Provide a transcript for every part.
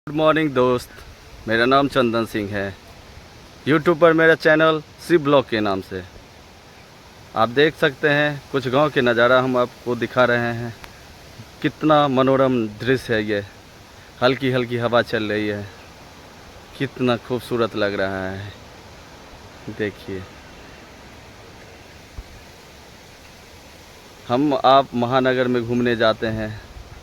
Good morning दोस्त, मेरा नाम चंदन सिंह है। यूट्यूब पर मेरा चैनल सी ब्लॉग के नाम से आप देख सकते हैं। कुछ गांव के नज़ारा हम आपको दिखा रहे हैं। कितना मनोरम दृश्य है ये। हल्की हल्की हवा चल रही है, कितना खूबसूरत लग रहा है। देखिए, हम आप महानगर में घूमने जाते हैं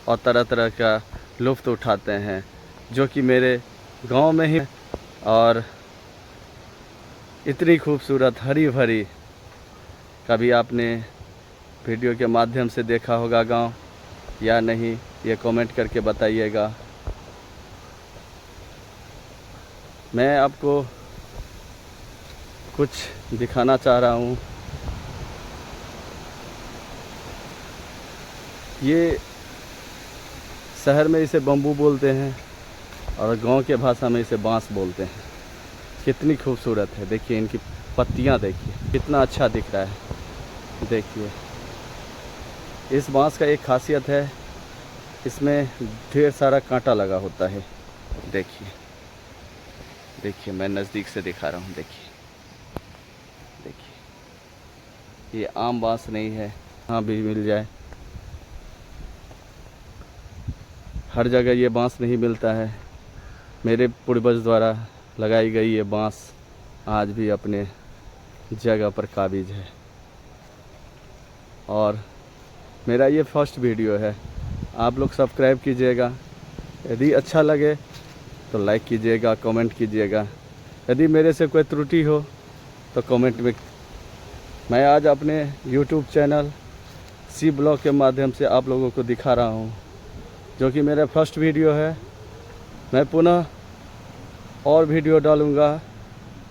और तरह तरह का लुत्फ़ उठाते हैं, जो कि मेरे गांव में ही। और इतनी खूबसूरत हरी भरी कभी आपने वीडियो के माध्यम से देखा होगा गांव या नहीं, ये कमेंट करके बताइएगा। मैं आपको कुछ दिखाना चाह रहा हूँ। ये शहर में इसे बम्बू बोलते हैं और गांव के भाषा में इसे बांस बोलते हैं। कितनी खूबसूरत है, देखिए इनकी पत्तियां, देखिए कितना अच्छा दिख रहा है। देखिए, इस बांस का एक खासियत है, इसमें ढेर सारा कांटा लगा होता है। देखिए देखिए, मैं नज़दीक से दिखा रहा हूँ। देखिए देखिए, ये आम बांस नहीं है, यहाँ भी मिल जाए। हर जगह ये बांस नहीं मिलता है। मेरे पूर्वज द्वारा लगाई गई ये बांस आज भी अपने जगह पर काबिज है। और मेरा ये फर्स्ट वीडियो है। आप लोग सब्सक्राइब कीजिएगा। यदि अच्छा लगे तो लाइक कीजिएगा, कमेंट कीजिएगा। यदि मेरे से कोई त्रुटि हो तो कमेंट में। मैं आज अपने यूट्यूब चैनल सी ब्लॉग के माध्यम से आप लोगों को दिखा रहा हूँ, जो कि मेरा फर्स्ट वीडियो है। मैं पुनः और वीडियो डालूँगा,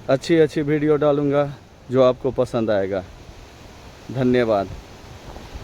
अच्छी वीडियो डालूँगा जो आपको पसंद आएगा। धन्यवाद।